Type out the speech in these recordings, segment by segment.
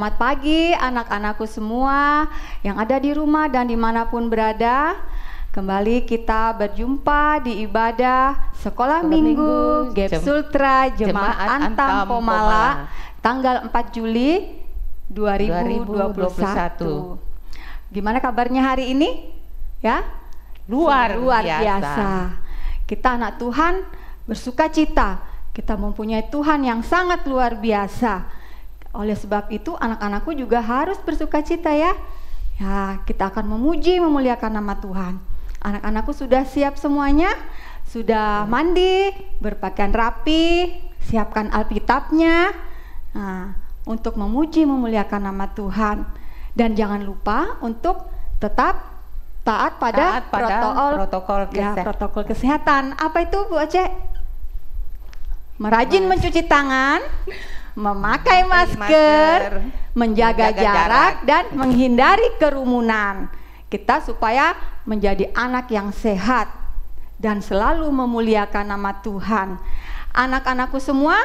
Selamat pagi anak-anakku semua yang ada di rumah dan dimanapun berada. Kembali kita berjumpa di ibadah Sekolah Minggu GEP Sultra Jemaat Antam Pomala tanggal 4 Juli 2021. Gimana kabarnya hari ini? Ya? Luar biasa. Kita anak Tuhan bersuka cita. Kita mempunyai Tuhan yang sangat luar biasa. Oleh sebab itu anak-anakku juga harus bersuka cita ya. Ya, kita akan memuji memuliakan nama Tuhan. Anak-anakku sudah siap semuanya? Sudah mandi, berpakaian rapi, siapkan Alkitabnya. Nah, untuk memuji memuliakan nama Tuhan. Dan jangan lupa untuk tetap taat pada protokol kesehatan. Apa itu Bu Oce? Merajin mencuci tangan, memakai masker, menjaga jarak, dan menghindari kerumunan. Kita supaya menjadi anak yang sehat dan selalu memuliakan nama Tuhan. Anak-anakku semua,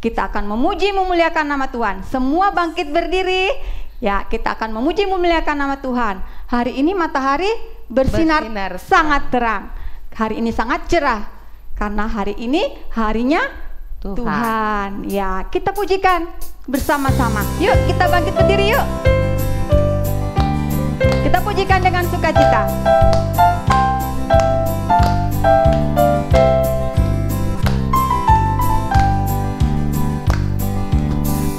kita akan memuji memuliakan nama Tuhan. Semua bangkit berdiri. Ya, kita akan memuji memuliakan nama Tuhan. Hari ini matahari bersinar sangat terang. Hari ini sangat cerah karena hari ini harinya Tuhan. Ya, kita pujikan bersama-sama. Yuk, kita bangkit berdiri yuk. Kita pujikan dengan sukacita.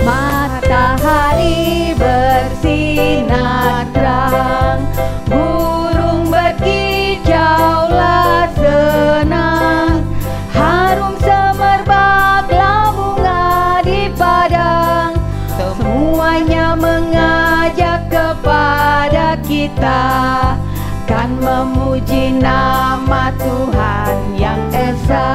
Matahari bersinar terang, burung berkicaulah senang, harum semerbaklah bunga di padang. Semuanya mengajak kepada kita kan memuji nama Tuhan yang esa,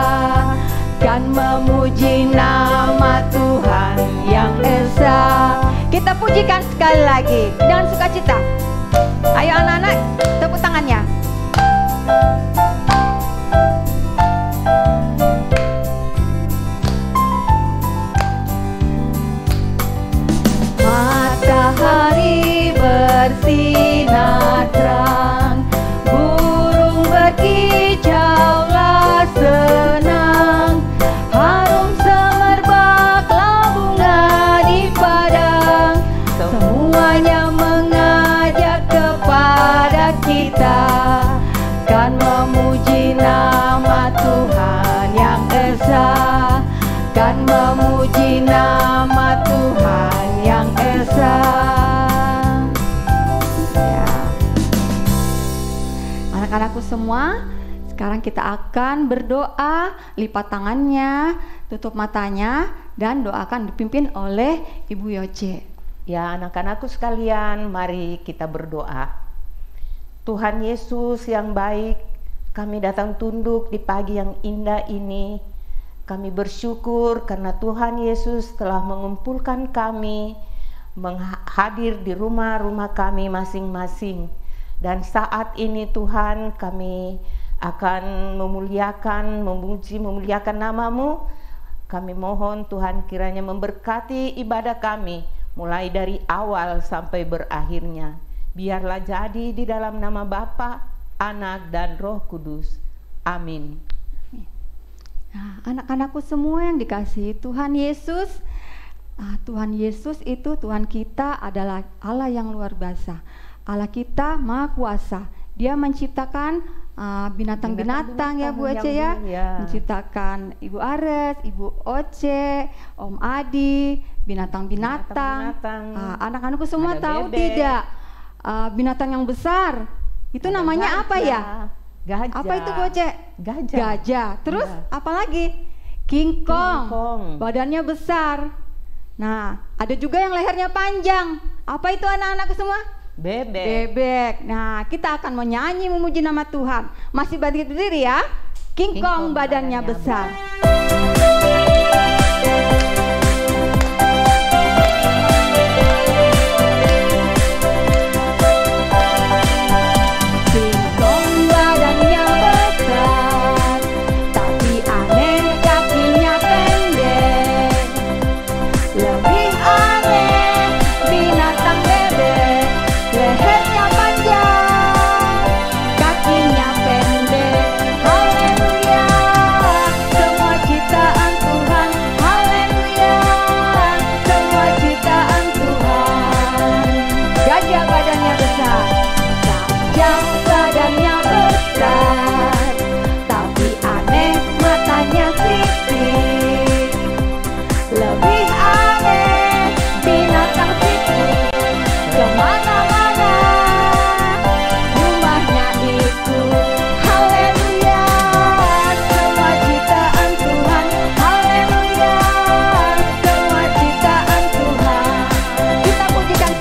kan memuji nama Tuhan yang esa. Kita pujikan sekali lagi dengan sukacita. Ayo anak-anak, tepuk tangannya. Matahari bersinar terang, burung berkicaulah senang, harum semerbaklah bunga di padang. Semuanya mengajak kepada kita kan memuji nama Tuhan yang esa, kan memuji nama Tuhan yang esa. Ya. Anak-anakku semua, sekarang kita akan berdoa, lipat tangannya, tutup matanya, dan doakan dipimpin oleh Ibu Yoce. Ya, anak-anakku sekalian, mari kita berdoa. Tuhan Yesus yang baik, kami datang tunduk di pagi yang indah ini. Kami bersyukur karena Tuhan Yesus telah mengumpulkan kami, hadir di rumah-rumah kami masing-masing. Dan saat ini Tuhan, kami akan memuliakan, memuji, memuliakan nama-Mu. Kami mohon Tuhan kiranya memberkati ibadah kami, mulai dari awal sampai berakhirnya. Biarlah jadi di dalam nama Bapa, Anak, dan Roh Kudus. Amin. Nah, anak-anakku semua yang dikasihi Tuhan Yesus, Tuhan Yesus itu Tuhan kita adalah Allah yang luar biasa. Allah kita Maha Kuasa. Dia menciptakan binatang-binatang ya Bu Oce ya. Menciptakan Ibu Ares, Ibu Oce, Om Adi, binatang-binatang. Anak-anakku semua tahu tidak? Binatang yang besar itu namanya apa ya? Gajah. Apa itu Bu Oce? Gajah. Terus apa lagi? King Kong. Badannya besar. Nah, ada juga yang lehernya panjang. Apa itu anak-anakku semua? Bebek. Nah, kita akan menyanyi memuji nama Tuhan. Masih bangkit berdiri ya. King Kong badannya besar. Lebih aneh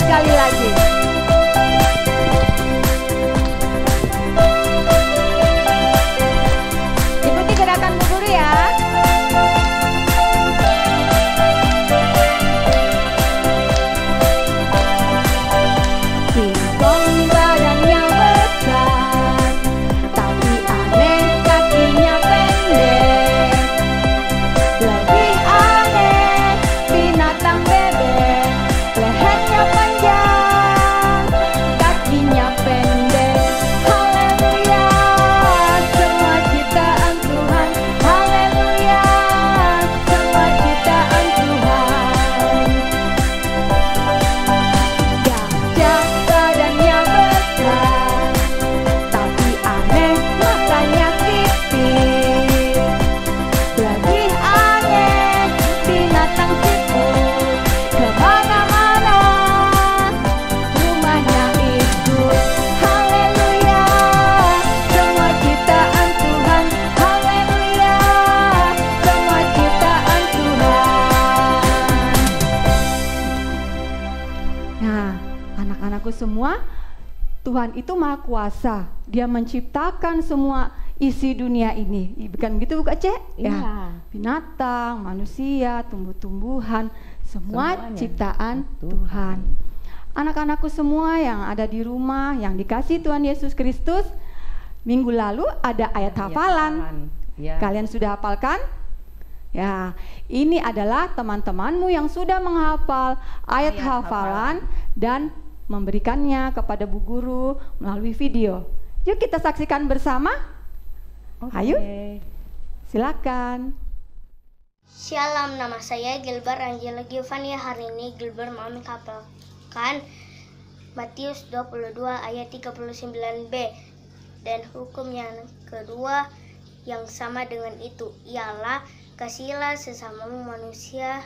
sekali lagi. Ikuti gerakan Bu Guru ya. Singkong badannya besar, tapi aneh kakinya pendek. Lebih aneh binatang bebek, lehernya panjang, kakinya pendek. Haleluya, semua ciptaan Tuhan. Haleluya, semua ciptaan Tuhan. Gajah badannya besar, tapi aneh matanya tipis. Lebih aneh binatang siput, kemana-mana rumahnya ikut. Haleluya, semua ciptaan Tuhan. Haleluya, semua ciptaan Tuhan. Nah, anak-anakku semua, Tuhan itu Maha Kuasa. Dia menciptakan semua isi dunia ini. Bukan begitu Bu Kak Ce? Iya. Binatang, manusia, tumbuh-tumbuhan, semua Semuanya ciptaan Tuhan. Anak-anakku semua yang ada di rumah, yang dikasih Tuhan Yesus Kristus, minggu lalu ada ayat hafalan. Ya. Kalian sudah hafalkan? Ya, ini adalah teman-temanmu yang sudah menghafal ayat Ayat hafalan dan memberikannya kepada Bu Guru melalui video. Yuk kita saksikan bersama. Oke. Ayo. Silakan. Shalom, nama saya Gilbert Angela Giovanni. Hari ini Gilbert mau menghafalkan Matius 22 ayat 39b. Dan hukum yang kedua yang sama dengan itu ialah kasihilah sesamamu manusia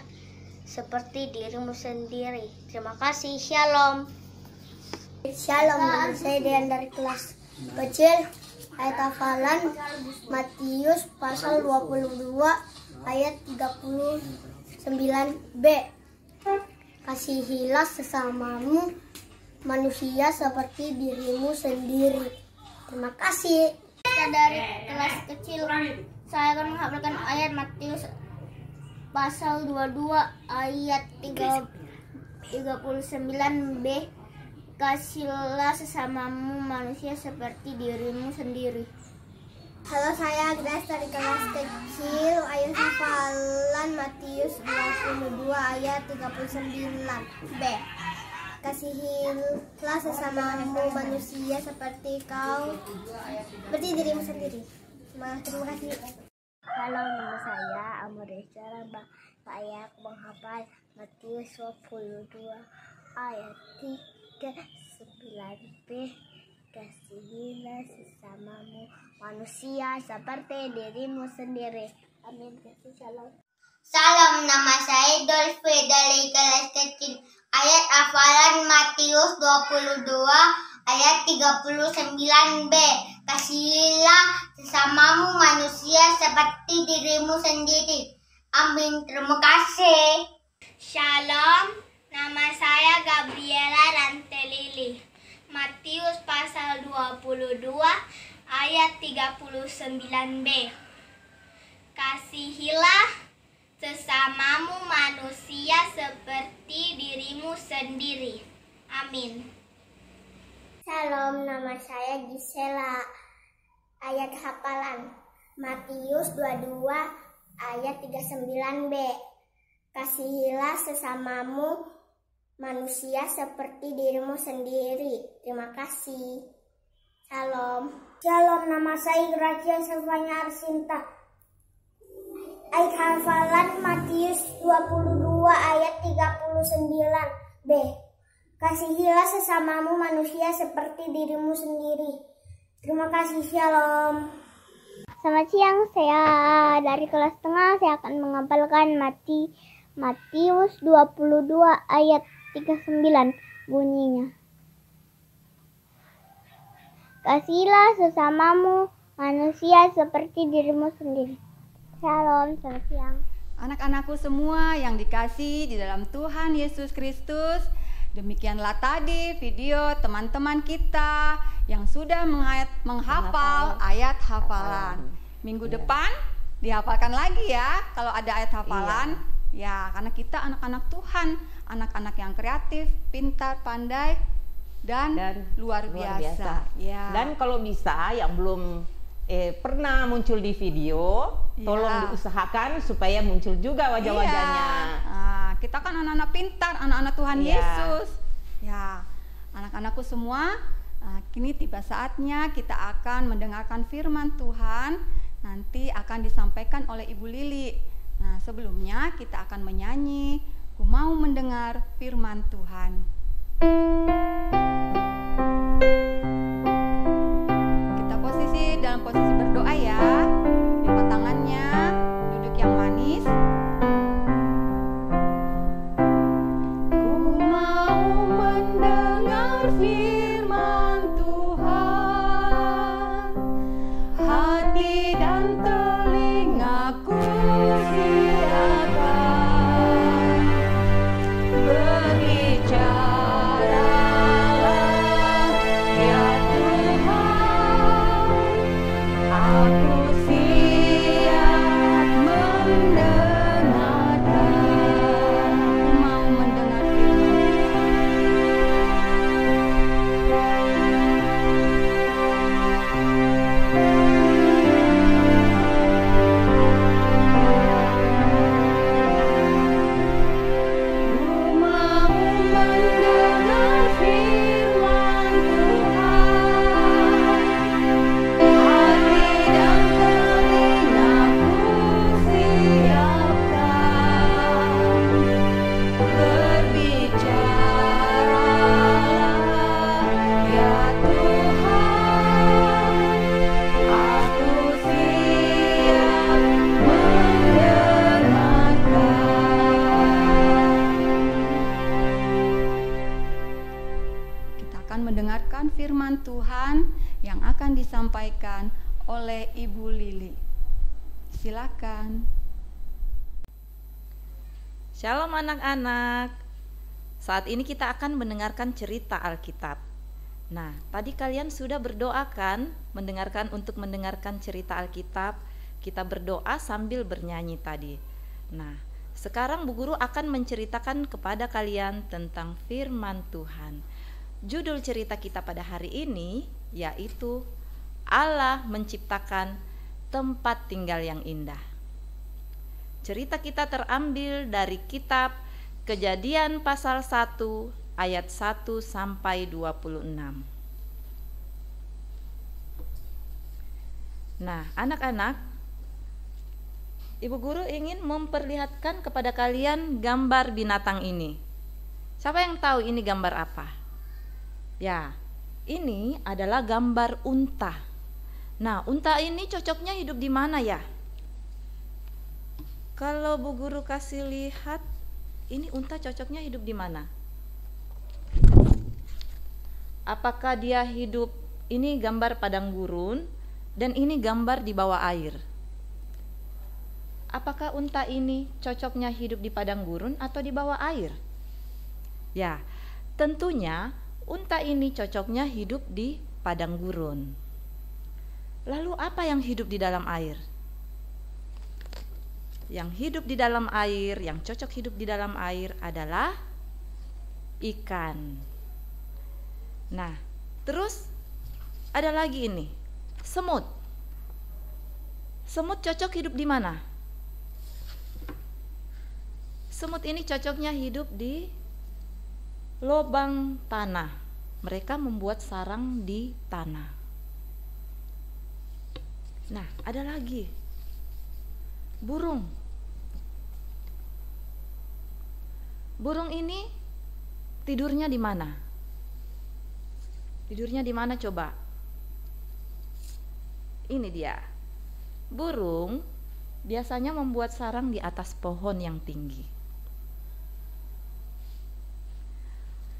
seperti dirimu sendiri. Terima kasih. Shalom. Shalom, nama saya Dean dari kelas kecil. Ayat hafalan Matius pasal 22 ayat 39b. Kasihilah sesamamu manusia seperti dirimu sendiri. Terima kasih. Saya dari kelas kecil, saya akan menghafalkan ayat Matius pasal 22 ayat 39b. Kasihilah sesamamu manusia seperti dirimu sendiri. Halo, saya Grace dari kelas kecil. Ayat hafalan Matius 22 ayat 39b. Kasihilah sesamamu manusia seperti dirimu sendiri. Terima kasih. Halo, nama saya Amuresha Rambang. Saya menghafal Matius 22 ayat 39b. Kasihilah sesamamu manusia seperti dirimu sendiri. Amin. Kasih shalom. Salam, nama saya Dolphy dari kelas kecil. Ayat hafalan Matius 22 ayat 39b. Kasihilah sesamamu manusia seperti dirimu sendiri. Amin. Terima kasih. Shalom, nama saya Gabriela Rantelili. Matius pasal 22 ayat 39b. Kasihilah sesamamu manusia seperti dirimu sendiri. Amin. Salam, nama saya Gisela. Ayat hafalan Matius 22 ayat 39b. Kasihilah sesamamu manusia seperti dirimu sendiri. Terima kasih. Salam. Shalom, nama saya Gracia Selvanya Arsinta. Ayat hafalan Matius 22 ayat 39b. Kasihilah sesamamu manusia seperti dirimu sendiri. Terima kasih. Shalom. Selamat siang, saya dari kelas tengah. Saya akan menghafalkan Matius 22 ayat 39 bunyinya. Kasihilah sesamamu manusia seperti dirimu sendiri. Shalom, selamat siang. Anak-anakku semua yang dikasih di dalam Tuhan Yesus Kristus, Demikianlah tadi video teman-teman kita yang sudah menghafal ayat hafalan. Minggu depan dihafalkan lagi ya kalau ada ayat hafalan. Ya, karena kita anak-anak Tuhan, anak-anak yang kreatif, pintar, pandai, dan luar biasa. Ya. Dan kalau bisa yang belum pernah muncul di video, tolong diusahakan supaya muncul juga wajah-wajahnya. Kita kan anak-anak pintar, anak-anak Tuhan Yesus. Ya, anak-anakku semua, kini tiba saatnya kita akan mendengarkan firman Tuhan. Nanti akan disampaikan oleh Ibu Lili. Nah, sebelumnya kita akan menyanyi, "Ku mau mendengar firman Tuhan." Kita dalam posisi berdoa ya. Lipat tangannya, duduk yang manis. Ku mau mendengar firman Tuhan, hati dan telingaku siapkan. Berbicaralah ya Tuhan, aku siap mendengarkan. Mau mendengar firman Tuhan yang akan disampaikan oleh Ibu Lili. Silakan. Shalom anak-anak. Saat ini kita akan mendengarkan cerita Alkitab. Nah, tadi kalian sudah berdoa kan? Untuk mendengarkan cerita Alkitab, kita berdoa sambil bernyanyi tadi. Nah, sekarang Bu Guru akan menceritakan kepada kalian tentang firman Tuhan. Judul cerita kita pada hari ini yaitu Allah menciptakan tempat tinggal yang indah. Cerita kita terambil dari kitab Kejadian pasal 1 ayat 1 sampai 26. Nah, anak-anak, Ibu Guru ingin memperlihatkan kepada kalian gambar binatang ini. Siapa yang tahu ini gambar apa? Ya, ini adalah gambar unta. Nah, unta ini cocoknya hidup di mana ya? Kalau Bu Guru kasih lihat, ini unta cocoknya hidup di mana? Apakah dia hidup, ini gambar padang gurun, dan ini gambar di bawah air. Apakah unta ini cocoknya hidup di padang gurun atau di bawah air? Ya, tentunya unta ini cocoknya hidup di padang gurun. Lalu apa yang hidup di dalam air? Yang hidup di dalam air, yang cocok hidup di dalam air adalah ikan. Nah, terus ada lagi ini, semut. Semut cocok hidup di mana? Semut ini cocoknya hidup di lubang tanah. Mereka membuat sarang di tanah. Nah, ada lagi burung. Burung ini tidurnya di mana? Tidurnya di mana coba? Ini dia. Burung biasanya membuat sarang di atas pohon yang tinggi.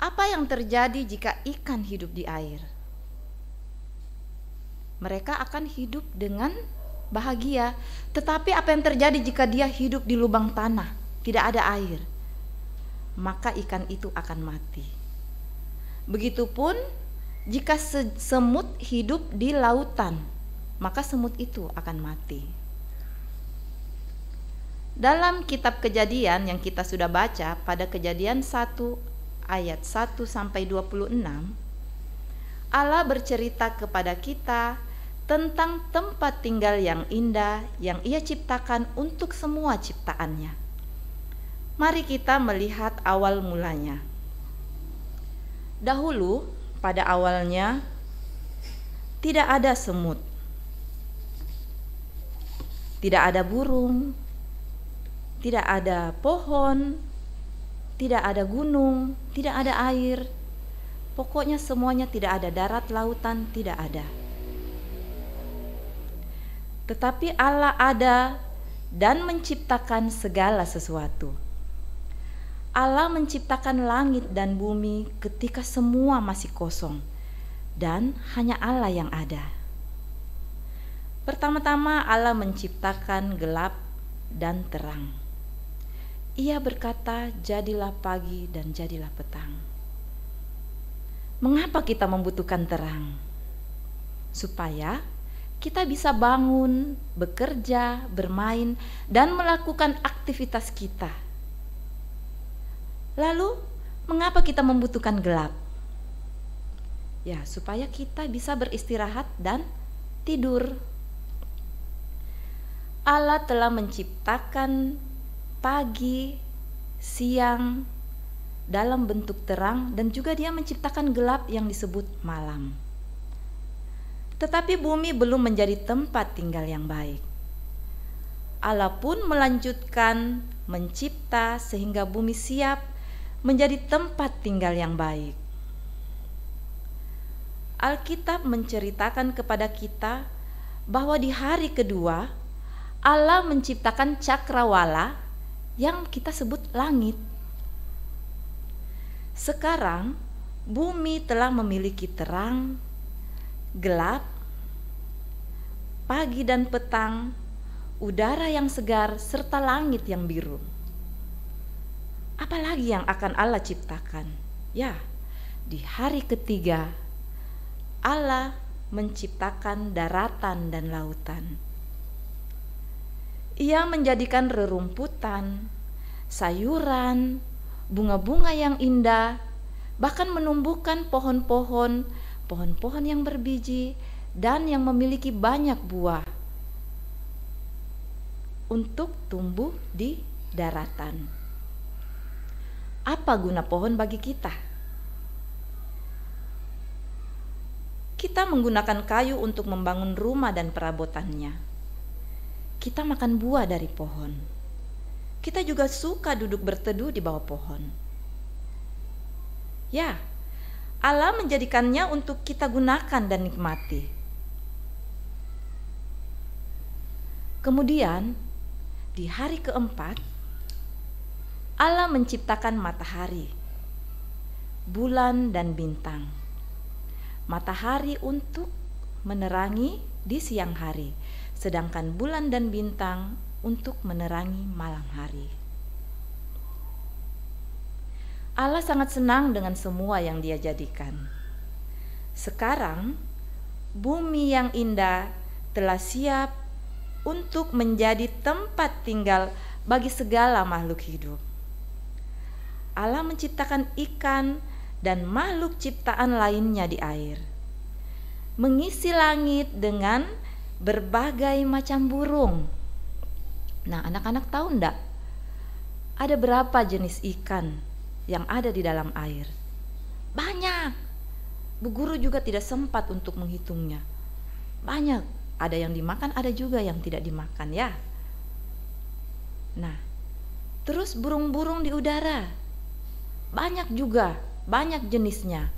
Apa yang terjadi jika ikan hidup di air? Mereka akan hidup dengan bahagia. Tetapi apa yang terjadi jika dia hidup di lubang tanah, tidak ada air? Maka ikan itu akan mati. Begitupun jika semut hidup di lautan, maka semut itu akan mati. Dalam kitab Kejadian yang kita sudah baca pada Kejadian 1 ayat 1 sampai 26, Allah bercerita kepada kita tentang tempat tinggal yang indah yang Ia ciptakan untuk semua ciptaannya. Mari kita melihat awal mulanya. Dahulu, pada awalnya, tidak ada semut, tidak ada burung, tidak ada pohon, tidak ada gunung, tidak ada air. Pokoknya semuanya tidak ada, darat, lautan, tidak ada. Tetapi Allah ada dan menciptakan segala sesuatu. Allah menciptakan langit dan bumi ketika semua masih kosong dan hanya Allah yang ada. Pertama-tama Allah menciptakan gelap dan terang. Ia berkata, jadilah pagi dan jadilah petang. Mengapa kita membutuhkan terang? Supaya kita bisa bangun, bekerja, bermain, dan melakukan aktivitas kita. Lalu, mengapa kita membutuhkan gelap? Ya, supaya kita bisa beristirahat dan tidur. Allah telah menciptakan pagi, siang dalam bentuk terang, dan juga Dia menciptakan gelap yang disebut malam. Tetapi bumi belum menjadi tempat tinggal yang baik. Allah pun melanjutkan mencipta sehingga bumi siap menjadi tempat tinggal yang baik. Alkitab menceritakan kepada kita bahwa di hari kedua Allah menciptakan cakrawala yang kita sebut langit. Sekarang bumi telah memiliki terang, gelap, pagi dan petang, udara yang segar, serta langit yang biru. Apalagi yang akan Allah ciptakan? Ya, di hari ketiga Allah menciptakan daratan dan lautan. Ia menjadikan rerumputan, sayuran, bunga-bunga yang indah, bahkan menumbuhkan pohon-pohon yang berbiji dan yang memiliki banyak buah untuk tumbuh di daratan. Apa guna pohon bagi kita? Kita menggunakan kayu untuk membangun rumah dan perabotannya. Kita makan buah dari pohon. Kita juga suka duduk berteduh di bawah pohon. Ya, Allah menjadikannya untuk kita gunakan dan nikmati. Kemudian, di hari keempat, Allah menciptakan matahari, bulan dan bintang. Matahari untuk menerangi di siang hari, sedangkan bulan dan bintang untuk menerangi malam hari. Allah sangat senang dengan semua yang Dia jadikan. Sekarang, bumi yang indah telah siap untuk menjadi tempat tinggal bagi segala makhluk hidup. Allah menciptakan ikan dan makhluk ciptaan lainnya di air, mengisi langit dengan berbagai macam burung. Nah, anak-anak tahu enggak? Ada berapa jenis ikan yang ada di dalam air? Banyak. Bu guru juga tidak sempat untuk menghitungnya. Banyak. Ada yang dimakan, ada juga yang tidak dimakan, ya. Nah, terus burung-burung di udara. Banyak juga, banyak jenisnya.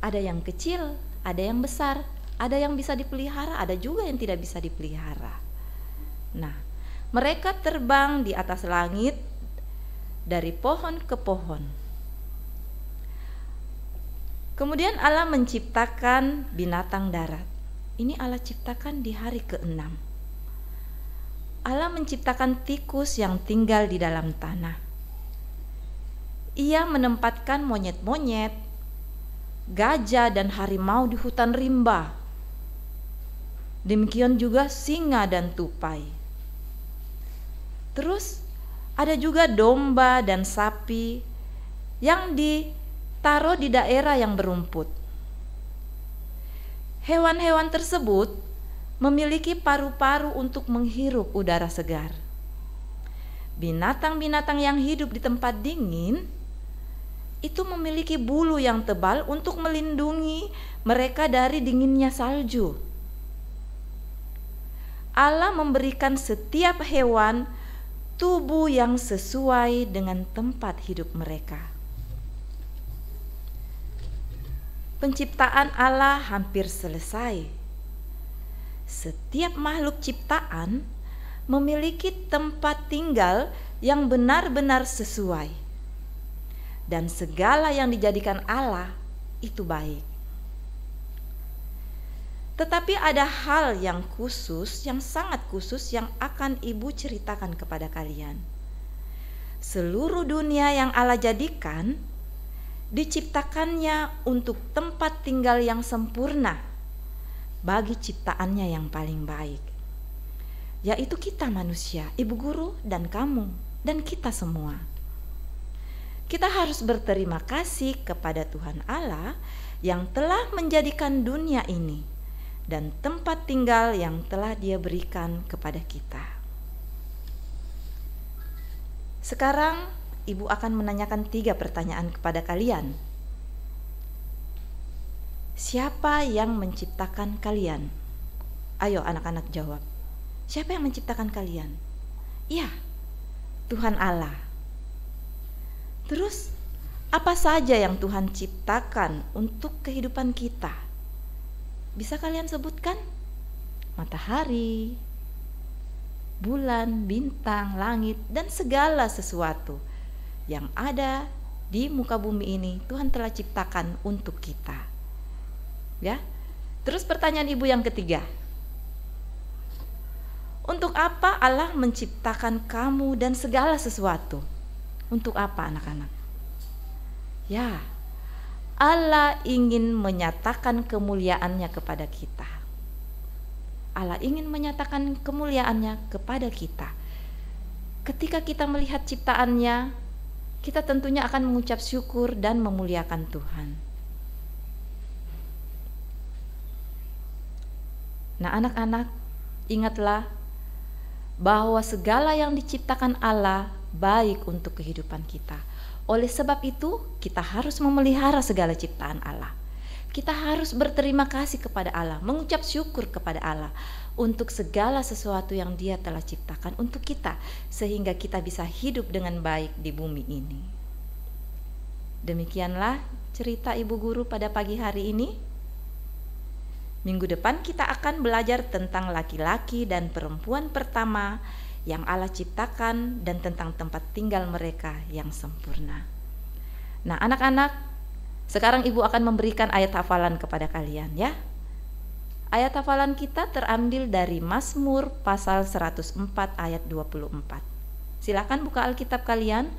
Ada yang kecil, ada yang besar, ada yang bisa dipelihara, ada juga yang tidak bisa dipelihara. Nah, mereka terbang di atas langit dari pohon ke pohon. Kemudian Allah menciptakan binatang darat. Ini Allah ciptakan di hari ke-6. Allah menciptakan tikus yang tinggal di dalam tanah. Ia menempatkan monyet-monyet, gajah dan harimau di hutan rimba. Demikian juga singa dan tupai. Terus ada juga domba dan sapi yang ditaruh di daerah yang berumput. Hewan-hewan tersebut memiliki paru-paru untuk menghirup udara segar. Binatang-binatang yang hidup di tempat dingin itu memiliki bulu yang tebal untuk melindungi mereka dari dinginnya salju. Allah memberikan setiap hewan tubuh yang sesuai dengan tempat hidup mereka. Penciptaan Allah hampir selesai. Setiap makhluk ciptaan memiliki tempat tinggal yang benar-benar sesuai. Dan segala yang dijadikan Allah itu baik. Tetapi ada hal yang khusus, yang sangat khusus yang akan Ibu ceritakan kepada kalian. Seluruh dunia yang Allah jadikan diciptakannya untuk tempat tinggal yang sempurna bagi ciptaannya yang paling baik, yaitu kita manusia, ibu guru dan kamu dan kita semua. Kita harus berterima kasih kepada Tuhan Allah yang telah menjadikan dunia ini dan tempat tinggal yang telah Dia berikan kepada kita. Sekarang Ibu akan menanyakan 3 pertanyaan kepada kalian. Siapa yang menciptakan kalian? Ayo anak-anak jawab. Siapa yang menciptakan kalian? Ya, Tuhan Allah. Terus, apa saja yang Tuhan ciptakan untuk kehidupan kita? Bisa kalian sebutkan? Matahari, bulan, bintang, langit, dan segala sesuatu yang ada di muka bumi ini Tuhan telah ciptakan untuk kita. Ya. Terus pertanyaan Ibu yang ketiga. Untuk apa Allah menciptakan kamu dan segala sesuatu? Untuk apa anak-anak? Ya, Allah ingin menyatakan kemuliaannya kepada kita. Allah ingin menyatakan kemuliaannya kepada kita. Ketika kita melihat ciptaannya, kita tentunya akan mengucap syukur dan memuliakan Tuhan. Nah anak-anak, ingatlah bahwa segala yang diciptakan Allah baik untuk kehidupan kita. Oleh sebab itu, kita harus memelihara segala ciptaan Allah. Kita harus berterima kasih kepada Allah, mengucap syukur kepada Allah untuk segala sesuatu yang Dia telah ciptakan untuk kita, sehingga kita bisa hidup dengan baik di bumi ini. Demikianlah cerita Ibu Guru pada pagi hari ini. Minggu depan kita akan belajar tentang laki-laki dan perempuan pertama yang Allah ciptakan dan tentang tempat tinggal mereka yang sempurna. Nah anak-anak, sekarang Ibu akan memberikan ayat hafalan kepada kalian ya. Ayat hafalan kita terambil dari Mazmur pasal 104 ayat 24. Silakan buka Alkitab kalian,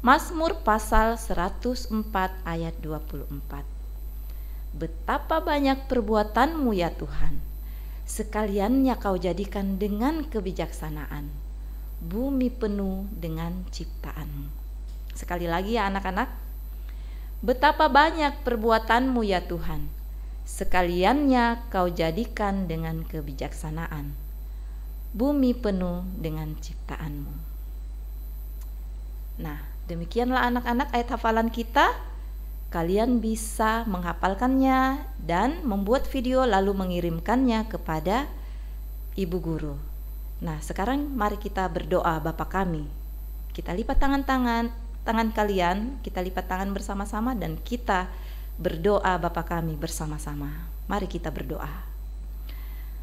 Mazmur pasal 104 ayat 24. Betapa banyak perbuatanmu ya Tuhan, sekaliannya kau jadikan dengan kebijaksanaan, bumi penuh dengan ciptaanmu. Sekali lagi ya anak-anak, betapa banyak perbuatanmu ya Tuhan, sekaliannya kau jadikan dengan kebijaksanaan, bumi penuh dengan ciptaanmu. Nah, demikianlah anak-anak ayat hafalan kita. Kalian bisa menghafalkannya dan membuat video lalu mengirimkannya kepada Ibu Guru. Nah, sekarang mari kita berdoa Bapa kami. Kita lipat tangan kalian, kita lipat tangan bersama-sama dan kita berdoa Bapa kami bersama-sama. Mari kita berdoa.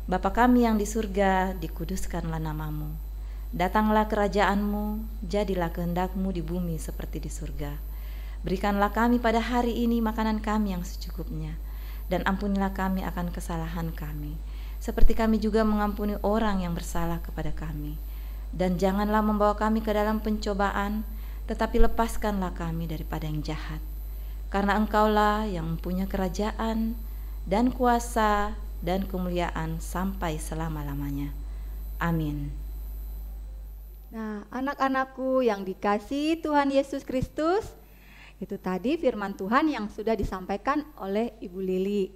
Bapa kami yang di surga, dikuduskanlah namamu. Datanglah kerajaanmu, jadilah kehendak-Mu di bumi seperti di surga. Berikanlah kami pada hari ini makanan kami yang secukupnya, dan ampunilah kami akan kesalahan kami, seperti kami juga mengampuni orang yang bersalah kepada kami. Dan janganlah membawa kami ke dalam pencobaan, tetapi lepaskanlah kami daripada yang jahat. karena Engkaulah yang mempunyai kerajaan dan kuasa dan kemuliaan sampai selama-lamanya. Amin. Nah, anak-anakku yang dikasihi Tuhan Yesus Kristus, itu tadi firman Tuhan yang sudah disampaikan oleh Ibu Lili.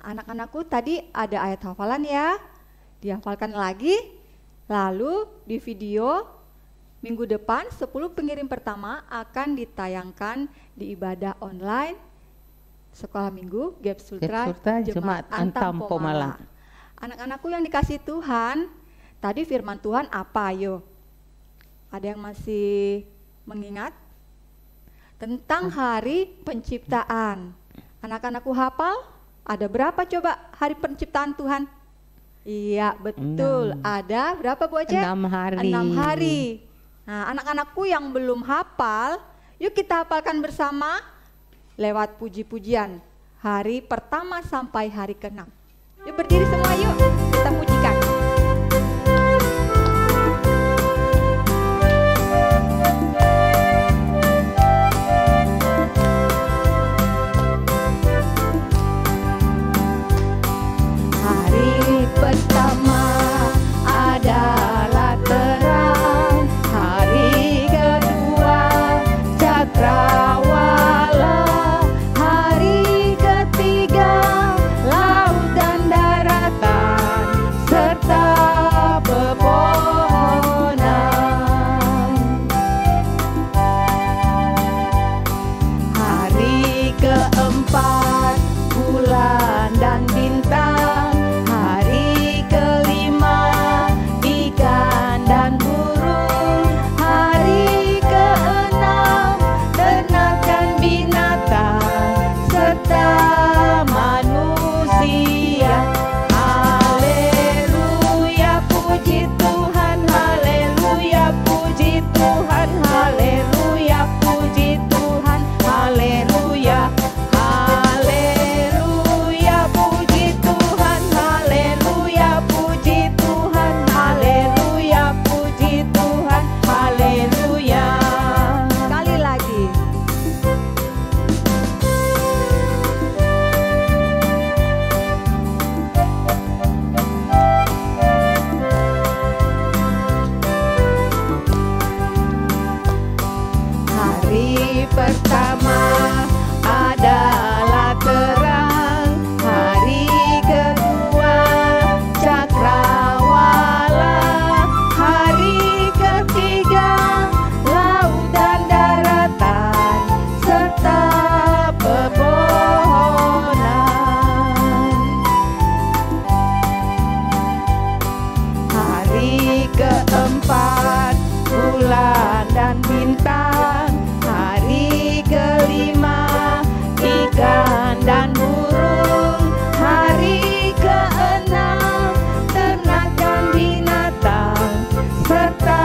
Anak-anakku tadi ada ayat hafalan ya, dihafalkan lagi. Lalu di video minggu depan 10 pengirim pertama akan ditayangkan di ibadah online Sekolah Minggu Gap Sutra Jemaat Antam Pomala. Anak-anakku yang dikasihi Tuhan, tadi firman Tuhan apa ayo? Ada yang masih mengingat? Tentang hari penciptaan. Anak-anakku hafal? Ada berapa coba hari penciptaan Tuhan? Iya betul, 6. Ada berapa Bu Aceh? 6 hari. 6 hari. Nah, anak-anakku yang belum hafal, yuk kita hafalkan bersama lewat puji-pujian hari pertama sampai hari ke-6. Yuk berdiri semua yuk, kita pujikan. Hari pertama adalah terang, hari kedua cakrawala, hari ketiga laut dan daratan serta pepohonan. Hari keempat bulan dan bintang, hari kelima ikan dan burung, hari keenam ternakan binatang serta manusia. Haleluya puji Tuhan, haleluya puji Tuhan, haleluya puji Tuhan, haleluya. Haleluya puji Tuhan, haleluya puji Tuhan, haleluya puji Tuhan, haleluya. Sekali lagi. Hari pertama adalah terang, hari kedua cakrawala, hari ketiga laut dan daratan serta pepohonan. Hari keempat bulan dan bintang, hari kelima ikan dan burung, hari keenam ternakan binatang serta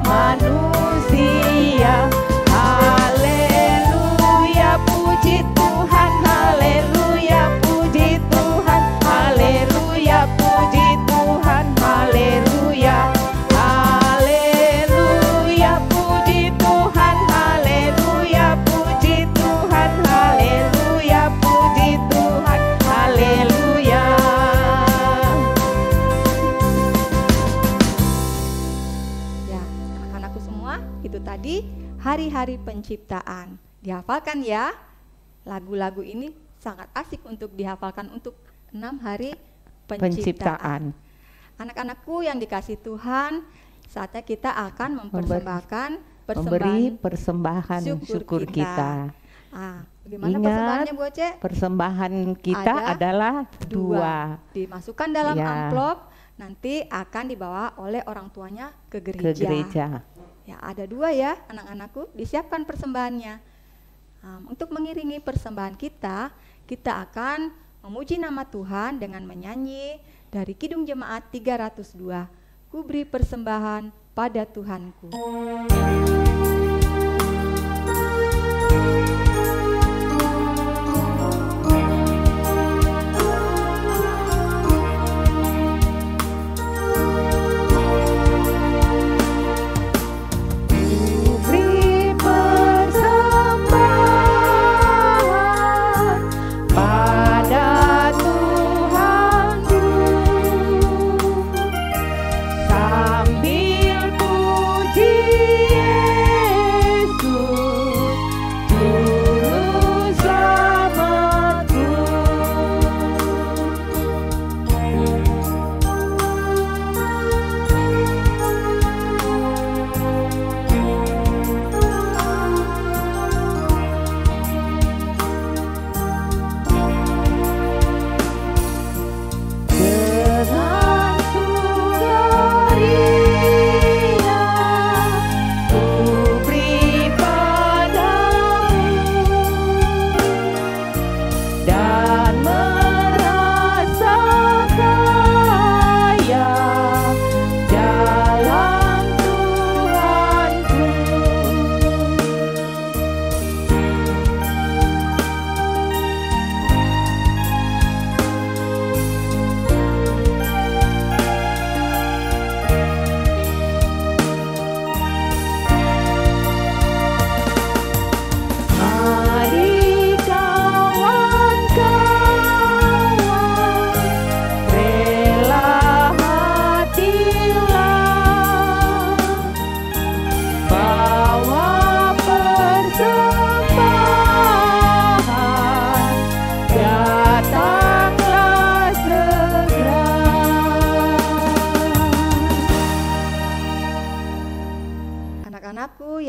manusia. Haleluya puji Tuhan, haleluya puji Tuhan, haleluya puji Tuhan, haleluya. Haleluya puji Tuhan, haleluya puji Tuhan, haleluya puji Tuhan, haleluya. Ya, anak-anakku semua, itu tadi hari-hari penciptaan. Dihafalkan ya. Lagu-lagu ini sangat asik untuk dihafalkan untuk 6 hari penciptaan. Anak-anakku yang dikasih Tuhan, saatnya kita akan mempersembahkan Memberi persembahan syukur kita. Bagaimana Ingat, persembahannya Bu Aceh? Persembahan kita Ada adalah 2. Dimasukkan dalam Ya. amplop, nanti akan dibawa oleh orang tuanya ke gereja. Ke gereja. Ya, ada 2 ya anak-anakku, disiapkan persembahannya. Untuk mengiringi persembahan kita, kita akan memuji nama Tuhan dengan menyanyi dari Kidung Jemaat 302, Ku beri persembahan pada Tuhanku. Ku beri persembahan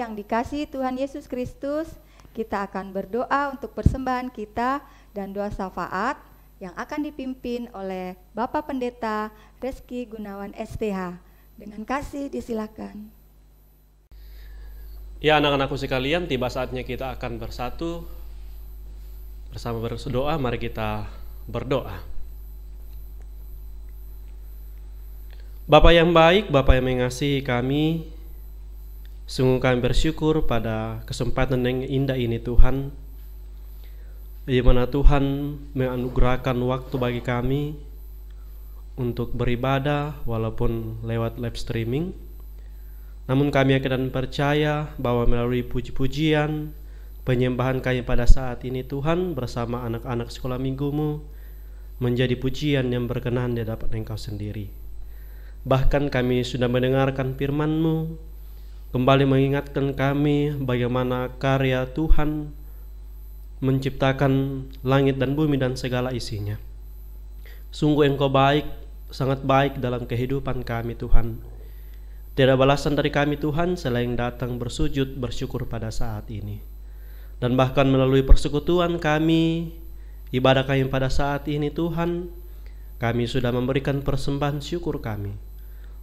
yang dikasihi Tuhan Yesus Kristus, kita akan berdoa untuk persembahan kita dan doa syafaat yang akan dipimpin oleh Bapak Pendeta Reski Gunawan STH. Dengan kasih disilakan. Ya, anak-anakku sekalian, tiba saatnya kita akan bersatu bersama berdoa. Mari kita berdoa. Bapa yang baik, Bapa yang mengasihi kami, sungguh kami bersyukur pada kesempatan yang indah ini Tuhan, di mana Tuhan menganugerahkan waktu bagi kami untuk beribadah walaupun lewat live streaming. Namun kami akan percaya bahwa melalui puji-pujian, penyembahan kami pada saat ini Tuhan bersama anak-anak sekolah minggumu menjadi pujian yang berkenan di hadapan Engkau sendiri. Bahkan kami sudah mendengarkan firman-Mu, kembali mengingatkan kami bagaimana karya Tuhan menciptakan langit dan bumi dan segala isinya. Sungguh Engkau baik, sangat baik dalam kehidupan kami Tuhan. Tidak balasan dari kami Tuhan selain datang bersujud bersyukur pada saat ini. Dan bahkan melalui persekutuan kami, ibadah kami pada saat ini Tuhan, kami sudah memberikan persembahan syukur kami.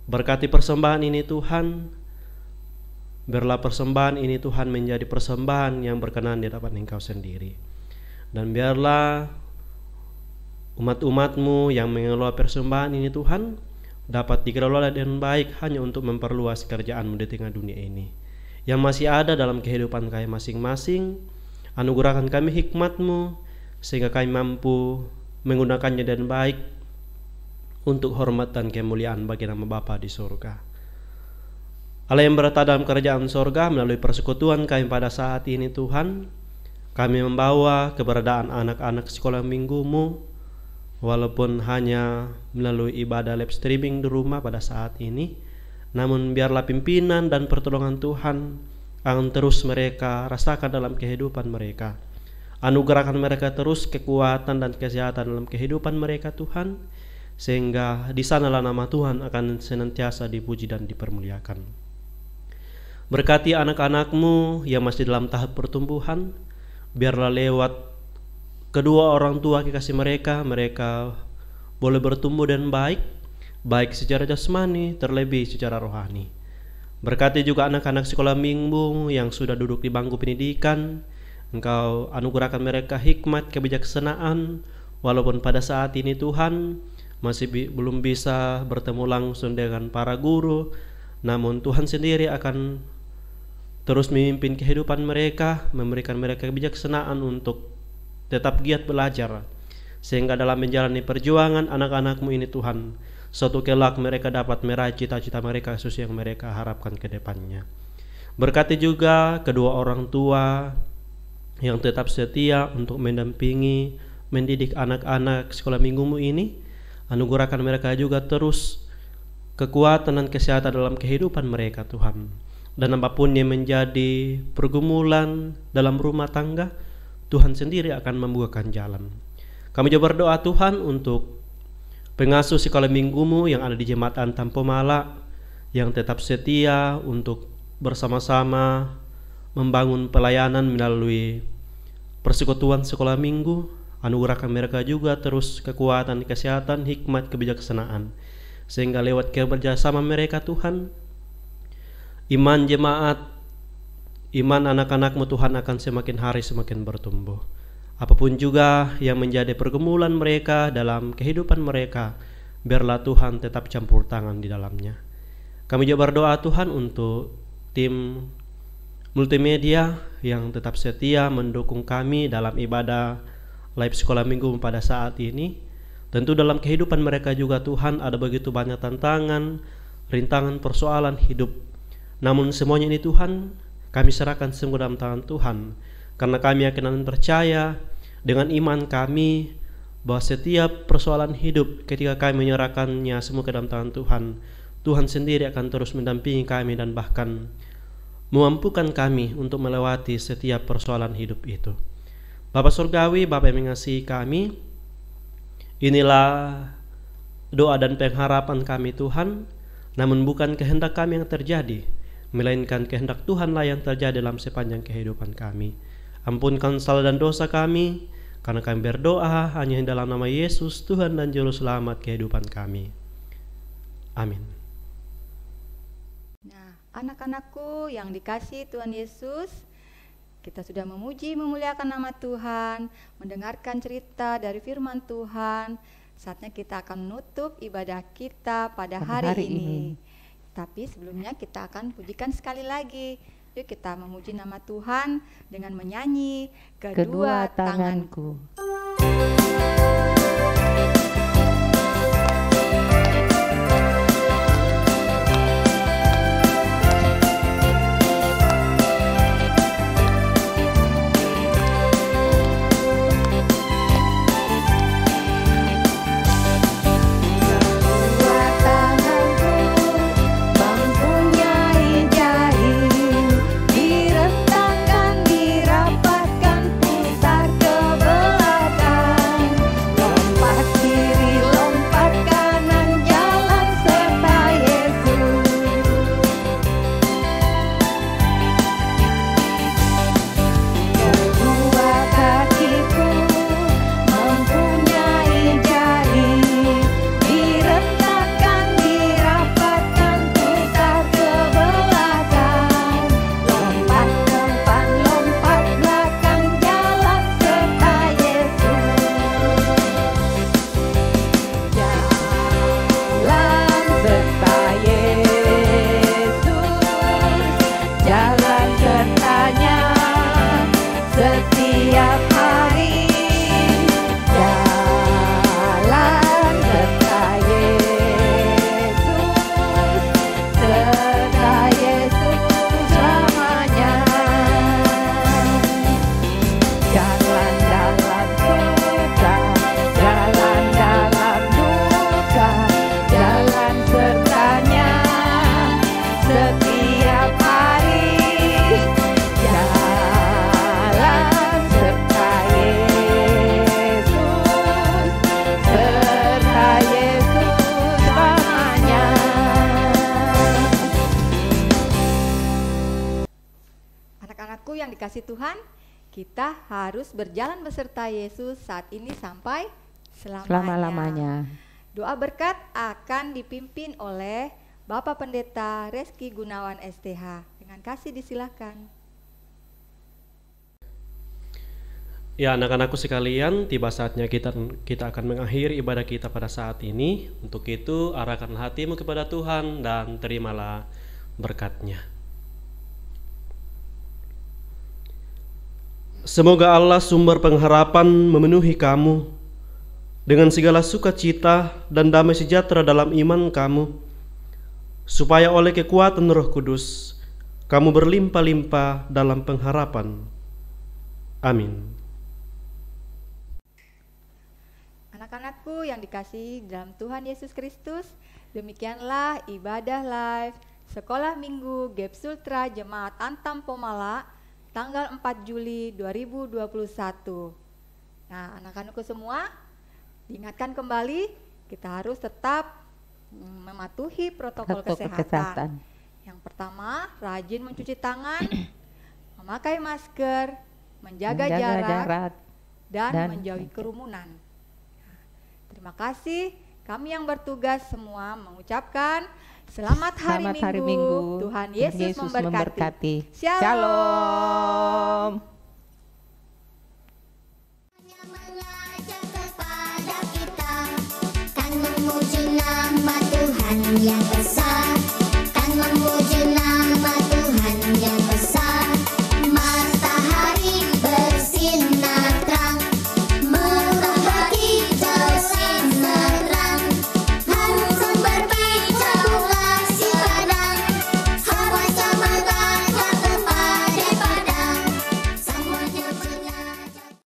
Berkati persembahan ini Tuhan, biarlah persembahan ini Tuhan menjadi persembahan yang berkenan di hadapan Engkau sendiri. Dan biarlah umat-umat-Mu yang mengelola persembahan ini Tuhan dapat dikelola dengan baik hanya untuk memperluas kerjaan-Mu di tengah dunia ini. Yang masih ada dalam kehidupan kami masing-masing, anugerahkan kami hikmat-Mu sehingga kami mampu menggunakannya dengan baik untuk hormat dan kemuliaan bagi nama Bapa di surga. Allah yang berada dalam kerajaan surga, melalui persekutuan kami pada saat ini Tuhan, kami membawa keberadaan anak-anak sekolah minggu-Mu, walaupun hanya melalui ibadah live streaming di rumah pada saat ini, namun biarlah pimpinan dan pertolongan Tuhan akan terus mereka rasakan dalam kehidupan mereka. Anugerahkan mereka terus kekuatan dan kesehatan dalam kehidupan mereka Tuhan, sehingga di sanalah nama Tuhan akan senantiasa dipuji dan dipermuliakan. Berkati anak-anak-Mu yang masih dalam tahap pertumbuhan, biarlah lewat kedua orang tua kekasih mereka boleh bertumbuh dengan baik secara jasmani terlebih secara rohani. Berkati juga anak-anak sekolah minggu yang sudah duduk di bangku pendidikan, Engkau anugerahkan mereka hikmat kebijaksanaan, walaupun pada saat ini Tuhan masih belum bisa bertemu langsung dengan para guru, namun Tuhan sendiri akan terus memimpin kehidupan mereka, memberikan mereka kebijaksanaan untuk tetap giat belajar, sehingga dalam menjalani perjuangan anak-anak-Mu ini Tuhan, suatu kelak mereka dapat meraih cita-cita mereka sesuai yang mereka harapkan ke depannya. Berkati juga kedua orang tua yang tetap setia untuk mendampingi, mendidik anak-anak sekolah minggu-Mu ini. Anugerahkan mereka juga terus kekuatan dan kesehatan dalam kehidupan mereka Tuhan. Dan apapun yang menjadi pergumulan dalam rumah tangga, Tuhan sendiri akan membukakan jalan. Kami juga berdoa Tuhan untuk pengasuh sekolah minggu-Mu yang ada di Jembatan Tampomala, yang tetap setia untuk bersama-sama membangun pelayanan melalui persekutuan sekolah minggu. Anugerahkan mereka juga terus kekuatan, kesehatan, hikmat, kebijaksanaan, sehingga lewat kerjasama mereka Tuhan, iman jemaat, iman anak-anak-Mu Tuhan akan semakin hari semakin bertumbuh. Apapun juga yang menjadi pergumulan mereka dalam kehidupan mereka, biarlah Tuhan tetap campur tangan di dalamnya. Kami juga berdoa Tuhan untuk tim multimedia yang tetap setia mendukung kami dalam ibadah live sekolah minggu pada saat ini. Tentu dalam kehidupan mereka juga Tuhan ada begitu banyak tantangan, rintangan, persoalan hidup. Namun semuanya ini Tuhan kami serahkan semua dalam tangan Tuhan, karena kami akan percaya dengan iman kami bahwa setiap persoalan hidup ketika kami menyerahkannya semua ke dalam tangan Tuhan, Tuhan sendiri akan terus mendampingi kami dan bahkan memampukan kami untuk melewati setiap persoalan hidup itu. Bapa Surgawi, Bapa yang mengasihi kami, inilah doa dan pengharapan kami Tuhan, namun bukan kehendak kami yang terjadi, melainkan kehendak Tuhanlah yang terjadi dalam sepanjang kehidupan kami. Ampunkan salah dan dosa kami, karena kami berdoa hanya dalam nama Yesus, Tuhan dan Juru Selamat kehidupan kami. Amin. Nah, anak-anakku yang dikasihi Tuhan Yesus, kita sudah memuji, memuliakan nama Tuhan, mendengarkan cerita dari firman Tuhan. Saatnya kita akan menutup ibadah kita pada hari ini. Tapi sebelumnya kita akan pujikan sekali lagi. Yuk kita memuji nama Tuhan dengan menyanyi Kedua Tanganku. Kasih Tuhan, kita harus berjalan beserta Yesus saat ini sampai selama-lamanya. Doa berkat akan dipimpin oleh Bapak Pendeta Reski Gunawan STH. Dengan kasih disilakan. Ya, anak-anakku sekalian, tiba saatnya kita akan mengakhiri ibadah kita pada saat ini. Untuk itu, arahkanlah hatimu kepada Tuhan dan terimalah berkat-Nya. Semoga Allah sumber pengharapan memenuhi kamu dengan segala sukacita dan damai sejahtera dalam iman kamu, supaya oleh kekuatan Roh Kudus kamu berlimpah-limpah dalam pengharapan. Amin. Anak-anakku yang dikasihi dalam Tuhan Yesus Kristus, demikianlah ibadah live Sekolah Minggu GEP Sultra Jemaat Antam Pomala tanggal 4 Juli 2021. Nah, anak-anakku semua, diingatkan kembali, kita harus tetap mematuhi protokol kesehatan. Yang pertama, rajin mencuci tangan, memakai masker, menjaga jarak, dan menjauhi kerumunan. Nah, terima kasih, kami yang bertugas semua mengucapkan Selamat hari Minggu. Tuhan Yesus memberkati. Shalom. Mengajak kepada kita kan memuji nama Tuhan yang besar.